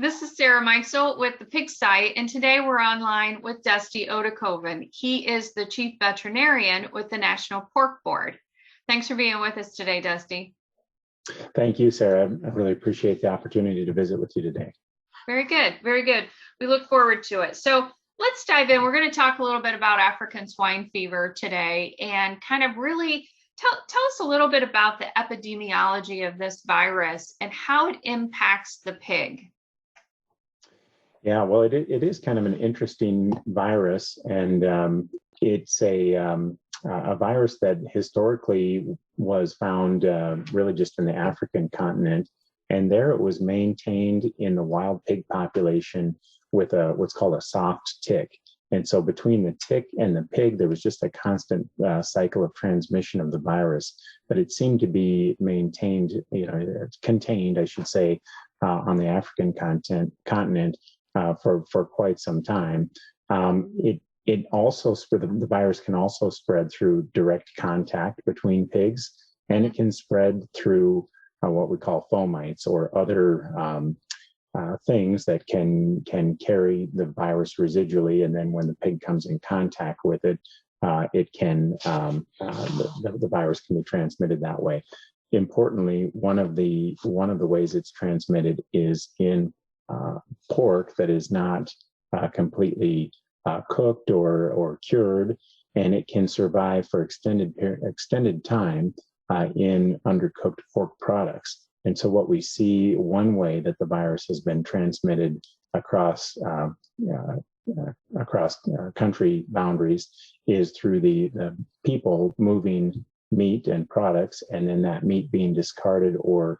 This is Sarah Meisel with the Pig Site, and today we're online with Dusty Oedekoven. He is the Chief Veterinarian with the National Pork Board. Thanks for being with us today, Dusty. Thank you, Sarah. I really appreciate the opportunity to visit with you today. Very good, very good. We look forward to it. So let's dive in. We're going to talk a little bit about African swine fever today and kind of really tell us a little bit about the epidemiology of this virus and how it impacts the pig. Yeah, well, it is kind of an interesting virus, and it's a virus that historically was found really just in the African continent, and there it was maintained in the wild pig population with what's called a soft tick. And so between the tick and the pig, there was just a constant cycle of transmission of the virus, but it seemed to be maintained, contained, I should say, on the African continent. For quite some time. It also the virus can also spread through direct contact between pigs, and it can spread through what we call fomites or other things that can carry the virus residually, and then when the pig comes in contact with it, the virus can be transmitted that way. Importantly, one of the ways it's transmitted is in pork that is not completely cooked or cured, and it can survive for extended time in undercooked pork products. And so what we see, one way that the virus has been transmitted across country boundaries is through the people moving meat and products, and then that meat being discarded or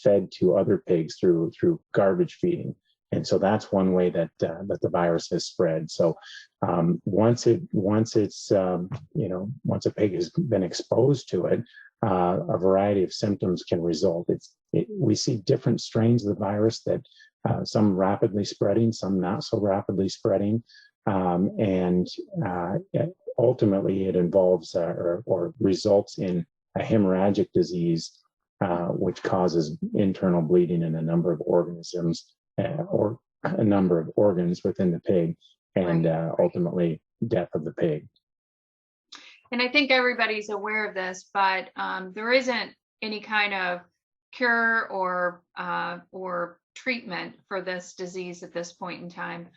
fed to other pigs through garbage feeding. And so that's one way that the virus has spread. So once a pig has been exposed to it, a variety of symptoms can result. We see different strains of the virus, that some rapidly spreading, some not so rapidly spreading, and ultimately it involves or results in a hemorrhagic disease, which causes internal bleeding in a number of organisms or a number of organs within the pig, and ultimately death of the pig. And I think everybody's aware of this, but there isn't any kind of cure or treatment for this disease at this point in time.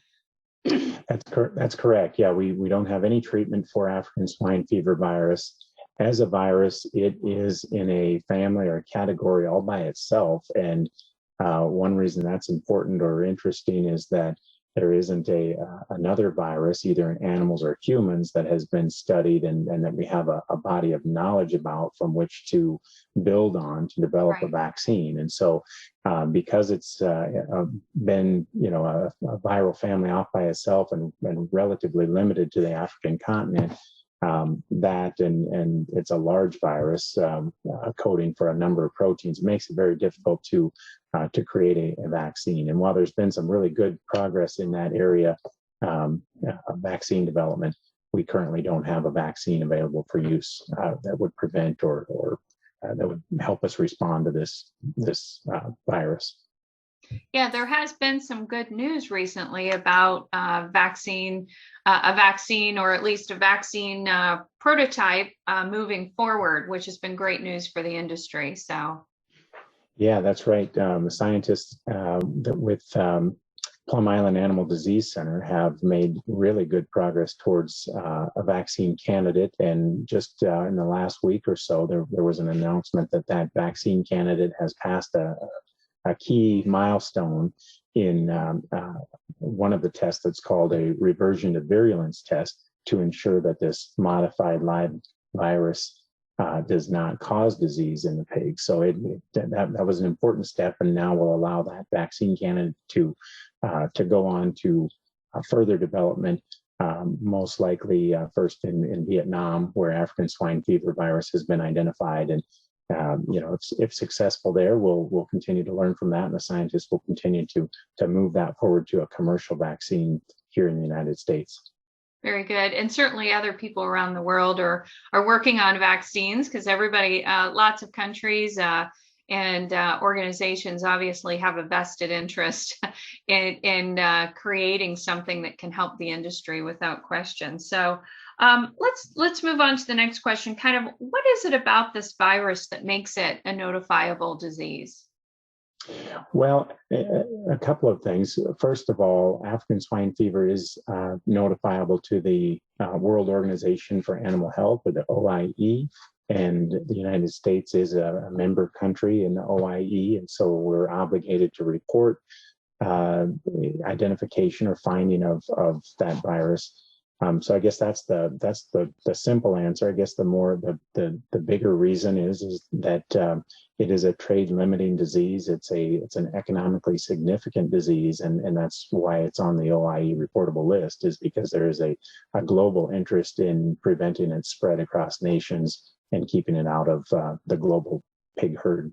That's correct. Yeah, we don't have any treatment for African swine fever virus. As a virus, it is in a family or a category all by itself. And one reason that's important or interesting is that there isn't another virus, either in animals or humans, that has been studied and that we have a body of knowledge about from which to build on to develop a vaccine. And so because it's been, a viral family off by itself and relatively limited to the African continent, and it's a large virus coding for a number of proteins, it makes it very difficult to create a vaccine. And while there's been some really good progress in that area of vaccine development, we currently don't have a vaccine available for use that would prevent or that would help us respond to this virus. Yeah, there has been some good news recently about a vaccine, or at least a vaccine prototype moving forward, which has been great news for the industry. So, yeah, that's right. The scientists with Plum Island Animal Disease Center have made really good progress towards a vaccine candidate. And just in the last week or so, there was an announcement that vaccine candidate has passed a key milestone in one of the tests that's called a reversion to virulence test, to ensure that this modified live virus does not cause disease in the pig. So that was an important step, and now will allow that vaccine candidate to go on to further development, most likely first in Vietnam, where African swine fever virus has been identified. And if successful there, we'll continue to learn from that, and the scientists will continue to move that forward to a commercial vaccine here in the United States. Very good. And certainly other people around the world are working on vaccines, because everybody, lots of countries and organizations obviously have a vested interest in creating something that can help the industry without question. So let's move on to the next question. Kind of, what is it about this virus that makes it a notifiable disease? Well, a couple of things. First of all, African swine fever is notifiable to the World Organization for Animal Health, or the OIE, and the United States is a member country in the OIE, and so we're obligated to report identification or finding of that virus. So I guess that's the simple answer. I guess the bigger reason is that it is a trade limiting disease. It's an economically significant disease, and that's why it's on the OIE reportable list, is because there is a global interest in preventing its spread across nations and keeping it out of the global pig herd.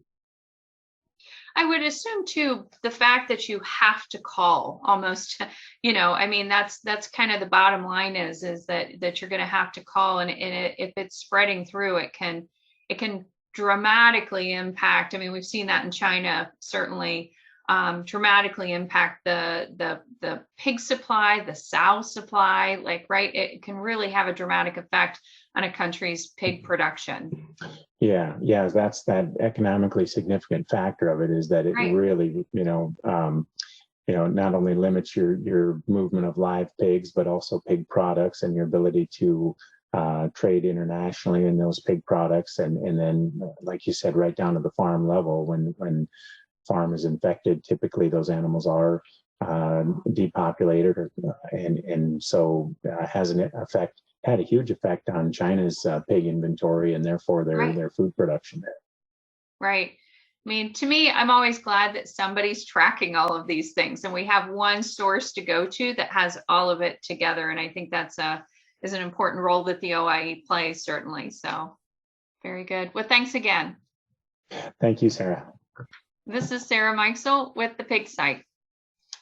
I would assume too, the fact that you have to call almost, I mean, that's kind of the bottom line is that you're going to have to call, and if it's spreading through, it can dramatically impact. I mean, we've seen that in China, certainly dramatically impact the pig supply, the sow supply, right? It can really have a dramatic effect on a country's pig production. Yeah, that's that economically significant factor of it, is that it really, not only limits your movement of live pigs, but also pig products and your ability to trade internationally in those pig products, and then, like you said, right down to the farm level. When farm is infected, typically those animals are depopulated, and so has had a huge effect on China's pig inventory, and therefore their food production there. Right. I mean, to me, I'm always glad that somebody's tracking all of these things, and we have one source to go to that has all of it together. And I think that's is an important role that the OIE plays, certainly. So very good. Well, thanks again. Thank you, Sarah. This is Sarah Meixel with the Pig Site.